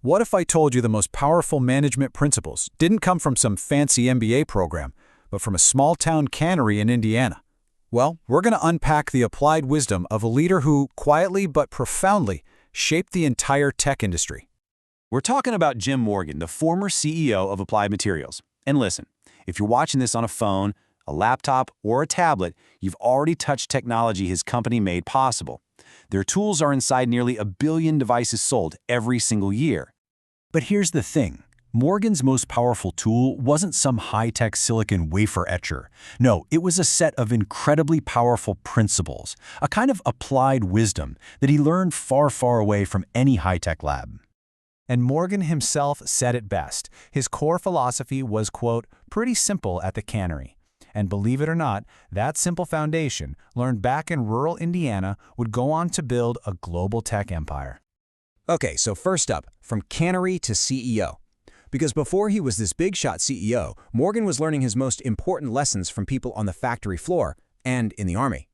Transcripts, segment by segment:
What if I told you the most powerful management principles didn't come from some fancy MBA program, but from a small-town cannery in Indiana? Well, we're going to unpack the applied wisdom of a leader who, quietly but profoundly, shaped the entire tech industry. We're talking about Jim Morgan, the former CEO of Applied Materials. And listen, if you're watching this on a phone, a laptop, or a tablet, you've already touched technology his company made possible. Their tools are inside nearly 1 billion devices sold every single year. But here's the thing. Morgan's most powerful tool wasn't some high-tech silicon wafer etcher. No, it was a set of incredibly powerful principles, a kind of applied wisdom that he learned far, far away from any high-tech lab. And Morgan himself said it best. His core philosophy was, quote, pretty simple at the cannery. And believe it or not, that simple foundation, learned back in rural Indiana, would go on to build a global tech empire. Okay, so first up, from cannery to CEO. Because before he was this big-shot CEO, Morgan was learning his most important lessons from people on the factory floor and in the Army.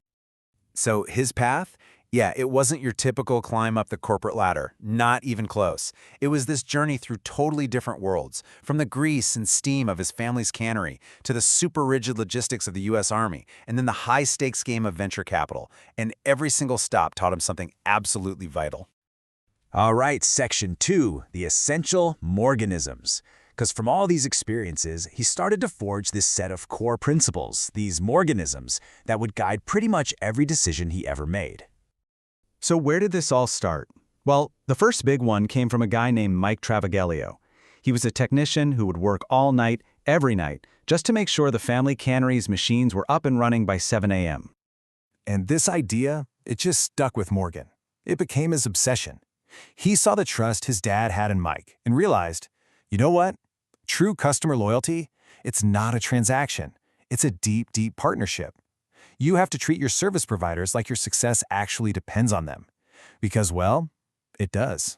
So his path? Yeah, it wasn't your typical climb up the corporate ladder, not even close. It was this journey through totally different worlds, from the grease and steam of his family's cannery to the super rigid logistics of the U.S. Army, and then the high-stakes game of venture capital. And every single stop taught him something absolutely vital. All right, Section 2, the essential Morganisms. Because from all these experiences, he started to forge this set of core principles, these Morganisms, that would guide pretty much every decision he ever made. So where did this all start? Well, the first big one came from a guy named Mike Travagelio. He was a technician who would work all night, every night, just to make sure the family cannery's machines were up and running by 7 a.m. And this idea, it just stuck with Morgan. It became his obsession. He saw the trust his dad had in Mike and realized, you know what? True customer loyalty, it's not a transaction. It's a deep, deep partnership. You have to treat your service providers like your success actually depends on them. Because, well, it does.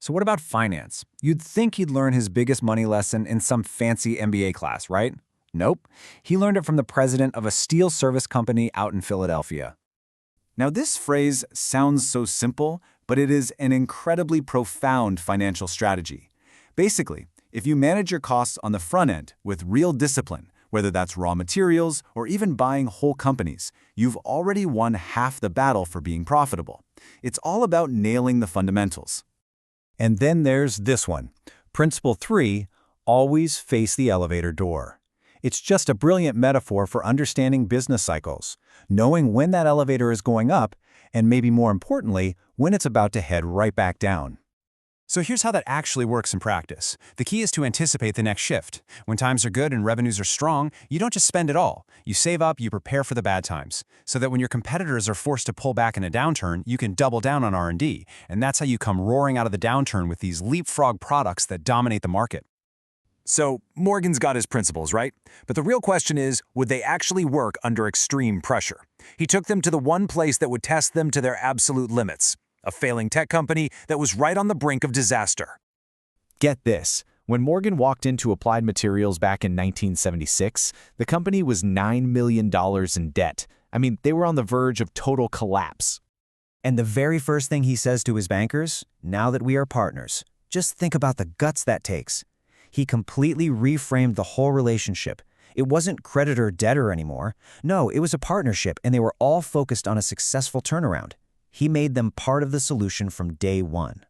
So what about finance? You'd think he'd learn his biggest money lesson in some fancy MBA class, right? Nope. He learned it from the president of a steel service company out in Philadelphia. Now, this phrase sounds so simple, but it is an incredibly profound financial strategy. Basically, if you manage your costs on the front end with real discipline, whether that's raw materials or even buying whole companies, you've already won half the battle for being profitable. It's all about nailing the fundamentals. And then there's this one. Principle 3, always face the elevator door. It's just a brilliant metaphor for understanding business cycles, knowing when that elevator is going up, and maybe more importantly, when it's about to head right back down. So here's how that actually works in practice. The key is to anticipate the next shift. When times are good and revenues are strong, you don't just spend it all. You save up, you prepare for the bad times, so that when your competitors are forced to pull back in a downturn, you can double down on R&D. And that's how you come roaring out of the downturn with these leapfrog products that dominate the market. So Morgan's got his principles, right? But the real question is, would they actually work under extreme pressure? He took them to the one place that would test them to their absolute limits. A failing tech company that was right on the brink of disaster. Get this. When Morgan walked into Applied Materials back in 1976, the company was $9 million in debt. I mean, they were on the verge of total collapse. And the very first thing he says to his bankers, now that we are partners, just think about the guts that takes. He completely reframed the whole relationship. It wasn't creditor-debtor anymore. No, it was a partnership, and they were all focused on a successful turnaround. He made them part of the solution from day one.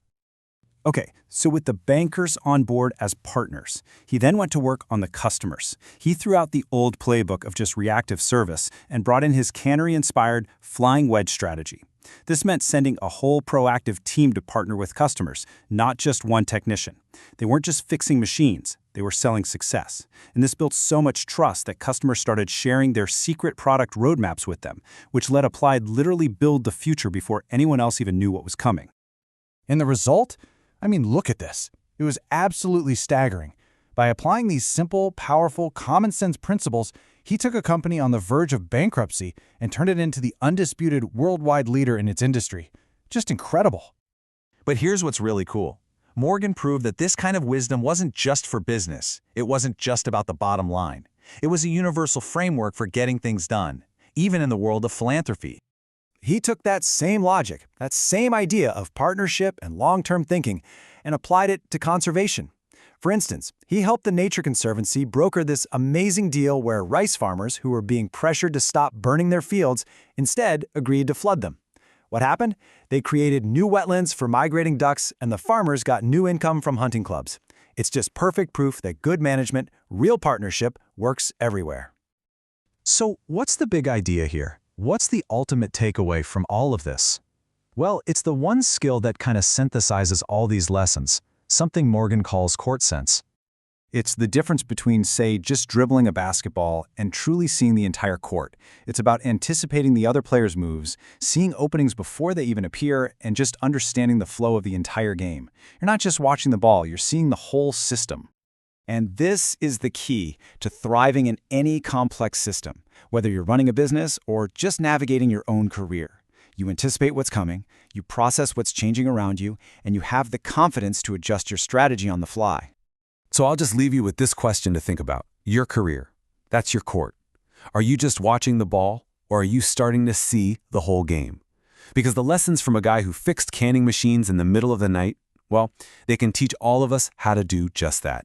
Okay, so with the bankers on board as partners, he then went to work on the customers. He threw out the old playbook of just reactive service and brought in his cannery-inspired flying wedge strategy. This meant sending a whole proactive team to partner with customers, not just one technician. They weren't just fixing machines, they were selling success. And this built so much trust that customers started sharing their secret product roadmaps with them, which let Applied literally build the future before anyone else even knew what was coming. And the result? I mean, look at this. It was absolutely staggering. By applying these simple, powerful, common-sense principles, he took a company on the verge of bankruptcy and turned it into the undisputed worldwide leader in its industry. Just incredible. But here's what's really cool. Morgan proved that this kind of wisdom wasn't just for business. It wasn't just about the bottom line. It was a universal framework for getting things done, even in the world of philanthropy. he took that same logic, that same idea of partnership and long-term thinking, and applied it to conservation. For instance, he helped the Nature Conservancy broker this amazing deal where rice farmers who were being pressured to stop burning their fields instead agreed to flood them. What happened? They created new wetlands for migrating ducks, and the farmers got new income from hunting clubs. It's just perfect proof that good management, real partnership, works everywhere. So what's the big idea here? What's the ultimate takeaway from all of this? Well, it's the one skill that kind of synthesizes all these lessons, something Morgan calls court sense. It's the difference between, say, just dribbling a basketball and truly seeing the entire court. It's about anticipating the other player's moves, seeing openings before they even appear, and just understanding the flow of the entire game. You're not just watching the ball, you're seeing the whole system. And this is the key to thriving in any complex system, whether you're running a business or just navigating your own career. You anticipate what's coming, you process what's changing around you, and you have the confidence to adjust your strategy on the fly. So I'll just leave you with this question to think about. Your career. That's your court. Are you just watching the ball, or are you starting to see the whole game? Because the lessons from a guy who fixed canning machines in the middle of the night, well, they can teach all of us how to do just that.